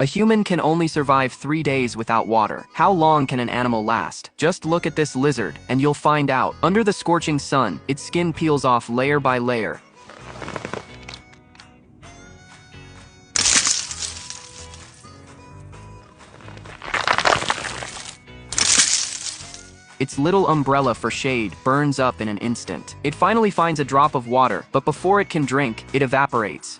A human can only survive 3 days without water. How long can an animal last? Just look at this lizard, and you'll find out. Under the scorching sun, its skin peels off layer by layer. Its little umbrella for shade burns up in an instant. It finally finds a drop of water, but before it can drink, it evaporates.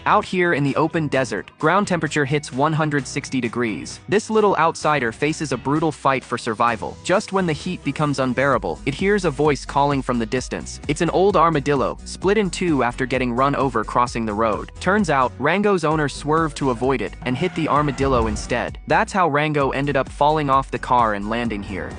Out here in the open desert, ground temperature hits 160 degrees. This little outsider faces a brutal fight for survival. Just when the heat becomes unbearable, it hears a voice calling from the distance. It's an old armadillo, split in two after getting run over crossing the road. Turns out, Rango's owner swerved to avoid it and hit the armadillo instead. That's how Rango ended up falling off the car and landing here.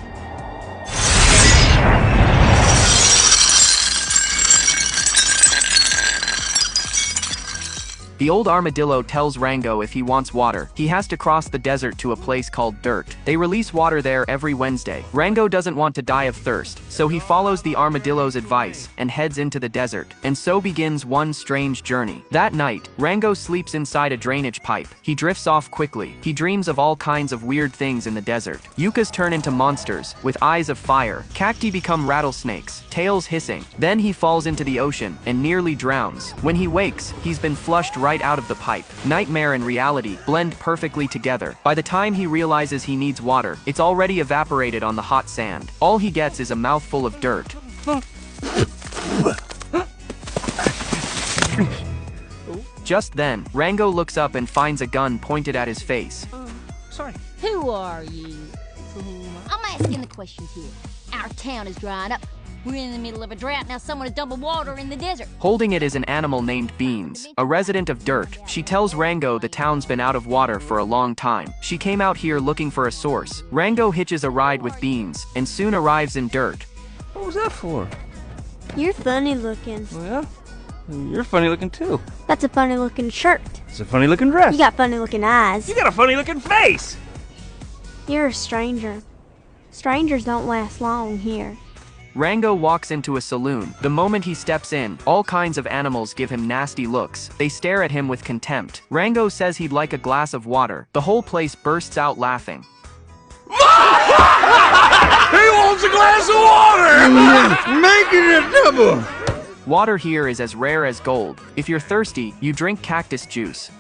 The old armadillo tells Rango if he wants water, he has to cross the desert to a place called Dirt. They release water there every Wednesday. Rango doesn't want to die of thirst, so he follows the armadillo's advice and heads into the desert. And so begins one strange journey. That night, Rango sleeps inside a drainage pipe. He drifts off quickly. He dreams of all kinds of weird things in the desert. Yuccas turn into monsters with eyes of fire. Cacti become rattlesnakes, tails hissing. Then he falls into the ocean and nearly drowns. When he wakes, he's been flushed right out of the pipe. Nightmare and reality blend perfectly together. By the time he realizes he needs water, it's already evaporated on the hot sand. All he gets is a mouthful of dirt. Just then, Rango looks up and finds a gun pointed at his face. Sorry. Who are you? I'm asking the questions here. Our town is drying up. We're in the middle of a drought. Now someone has doubled water in the desert. Holding it is an animal named Beans, a resident of Dirt. She tells Rango the town's been out of water for a long time. She came out here looking for a source. Rango hitches a ride with Beans, and soon arrives in Dirt. What was that for? You're funny looking. Well, you're funny looking too. That's a funny looking shirt. It's a funny looking dress. You got funny looking eyes. You got a funny looking face. You're a stranger. Strangers don't last long here. Rango walks into a saloon. The moment he steps in, all kinds of animals give him nasty looks. They stare at him with contempt. Rango says he'd like a glass of water. The whole place bursts out laughing. He wants a glass of water! Making it double! Water here is as rare as gold. If you're thirsty, you drink cactus juice.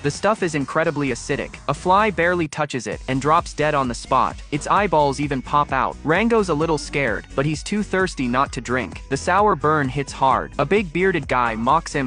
The stuff is incredibly acidic. A fly barely touches it and drops dead on the spot. Its eyeballs even pop out. Rango's a little scared, but he's too thirsty not to drink. The sour burn hits hard. A big bearded guy mocks him